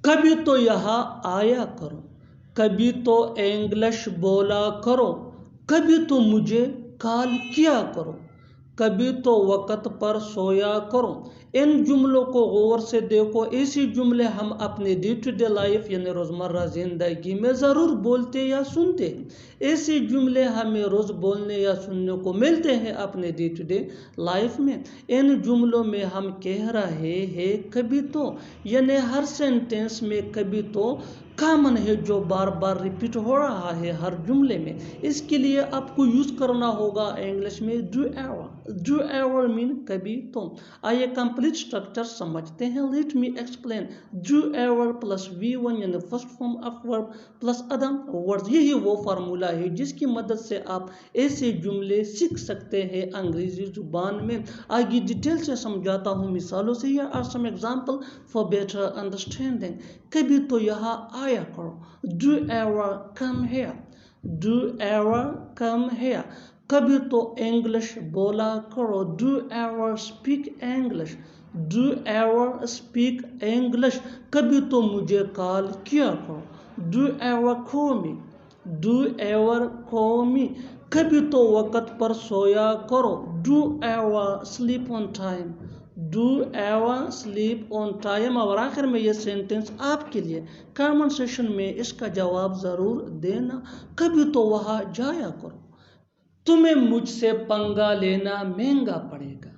कभी तो यहाँ आया करो, कभी तो इंग्लिश बोला करो, कभी तो मुझे कॉल किया करो, कभी तो वक्त पर सोया करो। इन जुमलों को गौर से देखो। ऐसे जुमले हम अपने डे टू डे लाइफ यानी रोज़मर्रा ज़िंदगी में ज़रूर बोलते या सुनते हैं। ऐसे जुमले हमें रोज़ बोलने या सुनने को मिलते हैं अपने डे टू डे लाइफ में। इन जुमलों में हम कह रहे हैं कभी तो, यानी हर सेंटेंस में कभी तो कॉमन है जो बार बार रिपीट हो रहा है हर जुमले में। इसके लिए आपको यूज़ करना होगा इंग्लिश में do ever. Do ever mean कभी तो। आइए कंप्लीट स्ट्रक्चर समझते हैं। Let me explain. Do ever plus V1 यानी first form of verb plus other words, यही वो फार्मूला है जिसकी मदद से आप ऐसे जुमले सीख सकते हैं अंग्रेजी जुबान में। आगे डिटेल से समझाता हूँ मिसालों से। Here are some example for better understanding. कभी तो यहाँ आया करो। Do ever come here. Do ever come here. कभी तो इंग्लिश बोला करो। Do ever speak English. Do ever speak English. कभी तो मुझे कॉल किया करो। Do ever call me. Do ever call me. कभी तो वक्त पर सोया करो। Do ever sleep on time. Do ever sleep on time. और आखिर में ये सेंटेंस आपके लिए कमेंट सेक्शन में इसका जवाब ज़रूर देना। कभी तो वहाँ जाया करो। तुम्हें मुझसे पंगा लेना महंगा पड़ेगा।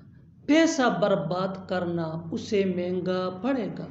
पैसा बर्बाद करना उसे महंगा पड़ेगा।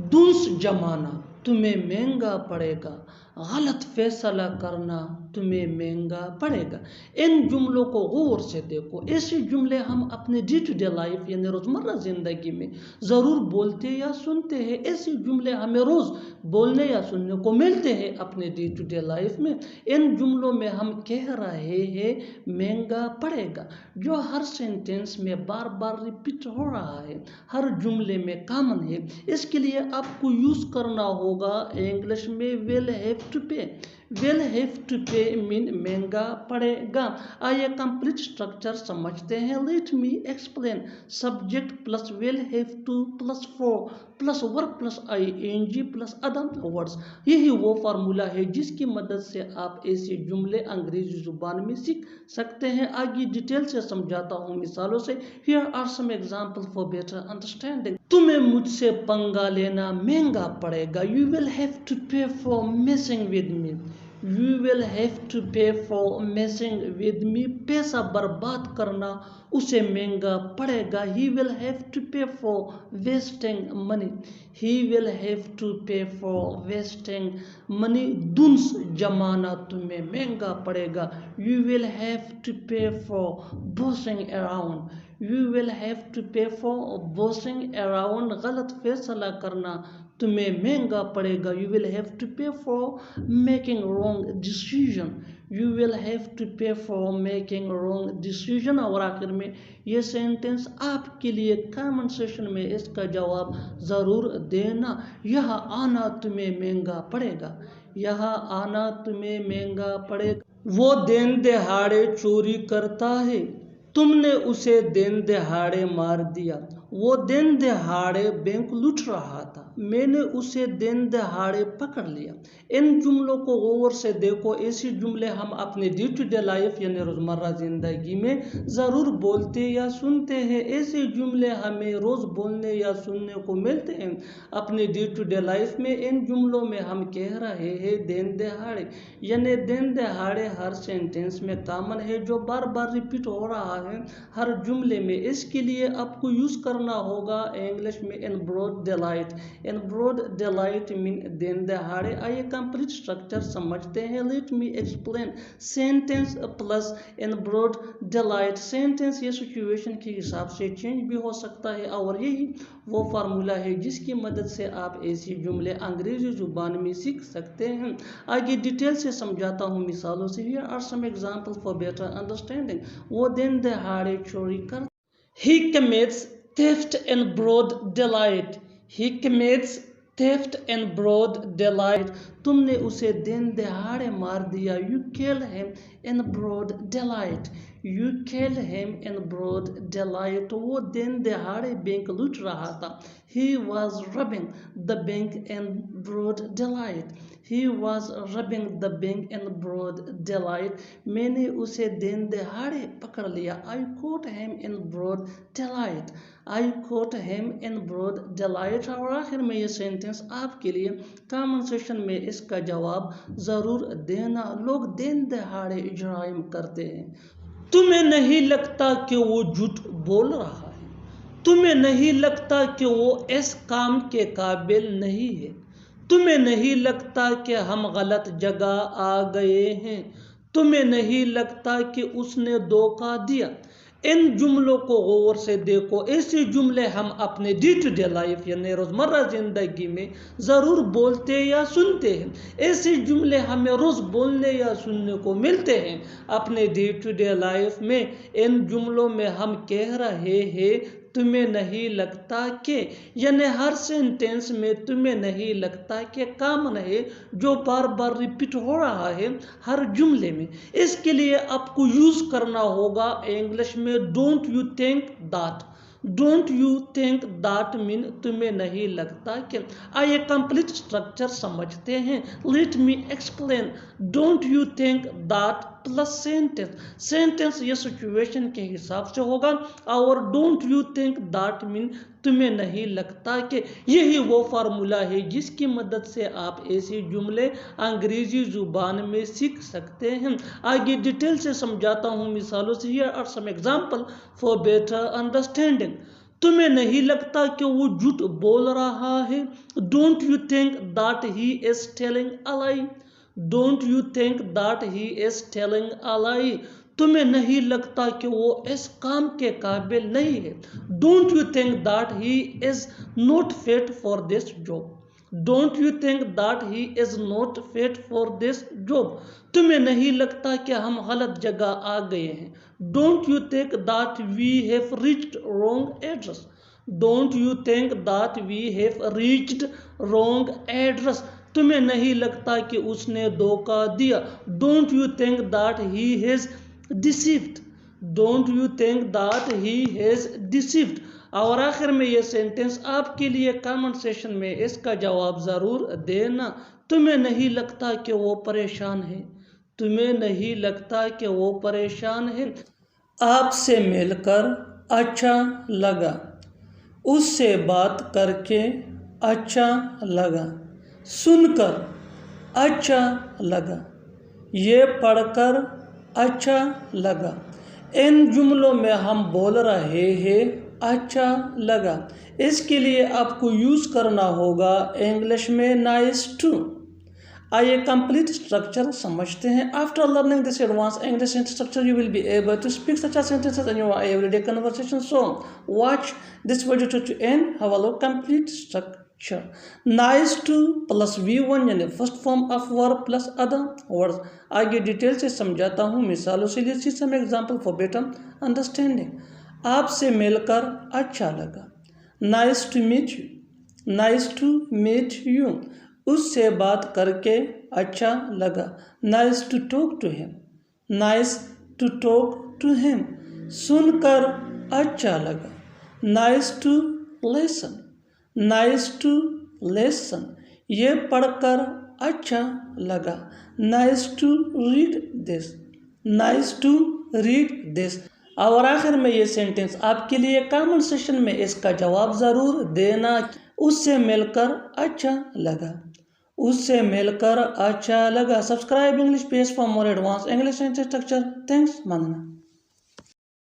दुंस जमाना तुम्हें महंगा पड़ेगा। गलत फैसला करना तुम्हें महंगा पड़ेगा। इन जुमलों को गौर से देखो। ऐसे जुमले हम अपने डे टू डे लाइफ यानी रोज़मर्रा ज़िंदगी में ज़रूर बोलते या सुनते हैं। ऐसे जुमले हमें रोज़ बोलने या सुनने को मिलते हैं अपने डे टू डे लाइफ में। इन जुमलों में हम कह रहे हैं महंगा पड़ेगा, जो हर सेंटेंस में बार बार रिपीट हो रहा है, हर जुमले में कॉमन है। इसके लिए आपको यूज़ करना होगा इंग्लिश में विल हैव टू पे। विल हैव टू पे मीन महंगा पड़ेगा। आइए कंप्लीट स्ट्रक्चर समझते हैं। Let me explain. Subject plus will have two plus for plus verb plus ING plus other words, यही वो फार्मूला है जिसकी मदद से आप ऐसे जुमले अंग्रेजी जुबान में सीख सकते हैं। आगे डिटेल से समझाता हूँ मिसालों से। Here are some example for better understanding. तुम्हें मुझसे पंगा लेना महंगा पड़ेगा। You will have to pay for messing with me. You will have to pay for messing with me. पैसा बर्बाद करना उसे महंगा पड़ेगा। He will have to pay for wasting money. He will have to pay for wasting money. दुंस जमाना तुम्हें महंगा पड़ेगा। You will have to pay for bossing around. You will have to pay for bossing around. गलत फैसला करना तुम्हें महंगा पड़ेगा। You will have to pay for making wrong decision. You will have to pay for making wrong decision. और आखिर में ये सेंटेंस आपके लिए कमेंट सेक्शन में इसका जवाब ज़रूर देना। यहाँ आना तुम्हें महंगा पड़ेगा। यहाँ आना तुम्हें महंगा पड़ेगा। वो दिन दहाड़े चोरी करता है, तुमने उसे दिन दहाड़े मार दिया। वो दिन दहाड़े बैंक लूट रहा था, मैंने उसे दिन दहाड़े पकड़ लिया। इन जुमलों को गौर से देखो। ऐसे जुमले हम अपने डे टू डे लाइफ यानी रोज़मर्रा ज़िंदगी में ज़रूर बोलते या सुनते हैं। ऐसे जुमले हमें रोज़ बोलने या सुनने को मिलते हैं अपने डे टू डे लाइफ में। इन जुमलों में हम कह रहे हैं दिन दहाड़े, यानी दिन दहाड़े हर सेंटेंस में कॉमन है जो बार बार रिपीट हो रहा है हर जुमले में। इसके लिए आपको यूज़ करना होगा इंग्लिश में in broad daylight. In broad daylight mean दिन दहाड़े। आइए कंप्लीट स्ट्रक्चर समझते हैं। Let me explain. Sentence plus in broad daylight. Sentence ये सिचुएशन के हिसाब से चेंज भी हो सकता है और यही वो फार्मूला है जिसकी मदद से आप ऐसी जुमले अंग्रेजी जुबान में सीख सकते हैं। आगे डिटेल से समझाता हूँ मिसालों से। Here are some example for better understanding. वो दिन दहाड़े चोरी कर। He commits theft in broad daylight. He commits theft in broad daylight. तुमने उसे दिन दहाड़े मार दिया। You kill him in broad daylight. You killed him in broad daylight. وہ دن دہاڑے بینک لوٹ رہا تھا. He was robbing the bank in broad daylight. He was robbing the bank in broad daylight. میں نے اسے دن دہاڑے پکڑ لیا. I caught him in broad daylight. I caught him in broad daylight. اور آخر میں یہ سینٹنس آپ کے لیے کامن سیشن میں اس کا جواب ضرور دینا. لوگ دن دہاڑے جرائم کرتے ہیں. تمہیں نہیں لگتا کہ وہ جھوٹ بول رہا ہے؟ تمہیں نہیں لگتا کہ وہ اس کام کے قابل نہیں ہے؟ تمہیں نہیں لگتا کہ ہم غلط جگہ آ گئے ہیں؟ تمہیں نہیں لگتا کہ اس نے دھوکہ دیا؟ ان جملوں کو غور سے دیکھو. ایسے جملے ہم اپنے ڈے ٹو ڈے لائف یعنی روزمرہ زندگی میں ضرور بولتے یا سنتے ہیں. ایسے جملے ہمیں روز بولنے یا سننے کو ملتے ہیں اپنے ڈے ٹو ڈے لائف میں. ان جملوں میں ہم کہہ رہے ہیں تمہیں نہیں لگتا کہ، یعنی ہر سینٹینس میں تمہیں نہیں لگتا کہ کامن ہے جو بار بار ریپیٹ ہو رہا ہے ہر جملے میں. اس کے لیے آپ کو یوز کرنا ہوگا انگلش میں don't you think that. Don't you think that مین تمہیں نہیں لگتا کہ. آئیے کمپلیٹ اسٹرکچر سمجھتے ہیں. Let me explain. Don't you think that plus sentence. Sentence یہ سچویشن کے حساب سے ہوگا اور ڈونٹ یو تھنک دیٹ مین تمہیں نہیں لگتا کہ. یہی وہ فارمولا ہے جس کی مدد سے آپ ایسے جملے انگریزی زبان میں سیکھ سکتے ہیں. آگے ڈیٹیل سے سمجھاتا ہوں مثالوں سے. Here are some examples for better understanding. تمہیں نہیں لگتا کہ وہ جھوٹ بول رہا ہے؟ Don't you think that he is telling a lie? Don't you think that he is telling a lie? تمہیں نہیں لگتا کہ وہ اس کام کے قابل نہیں ہے؟ Don't you think that he is not fit for this job? Don't you think that he is not fit for this job? تمہیں نہیں لگتا کہ ہم غلط جگہ آ گئے ہیں؟ Don't you think that we have reached wrong address? Don't you think that we have reached wrong address? تمہیں نہیں لگتا کہ اس نے دھوکہ دیا؟ Don't you think that he has deceived? Don't you think that he has deceived? اور آخر میں یہ سینٹنس آپ کے لیے کامن سیشن میں اس کا جواب ضرور دینا. تمہیں نہیں لگتا کہ وہ پریشان ہے؟ تمہیں نہیں لگتا کہ وہ پریشان ہے؟ آپ سے مل کر اچھا لگا. اس سے بات کر کے اچھا لگا. سن کر اچھا لگا. یہ پڑھ کر اچھا لگا. ان جملوں میں ہم بول رہے ہیں اچھا لگا. اس کے لیے آپ کو یوز کرنا ہوگا انگلش میں نائس ٹو. آئیے کمپلیٹ اسٹرکچر سمجھتے ہیں. After learning this advance English structure you will be able to speak such sentences in your everyday conversation. So watch this video to end. Have a look. Complete structure. Nice to plus V1 یعنی first form of verb plus other words. آگے detail سے سمجھاتا ہوں مثالوں سے. Let's see some example for better understanding. آپ سے مل کر اچھا لگا. Nice to meet you. Nice to meet you. اس سے بات کر کے اچھا لگا. Nice to talk to him. Nice to talk to him. سن کر اچھا لگا. Nice to listen. Nice to listen. یہ پڑھ کر اچھا لگا. Nice to read this. Nice to read this. اور آخر میں یہ سینٹنس آپ کے لیے کامن سیشن میں اس کا جواب ضرور دینا. اس سے مل کر اچھا لگا. اس سے مل کر اچھا لگا. Subscribe English page for more advance English structure. Thanks ماننا.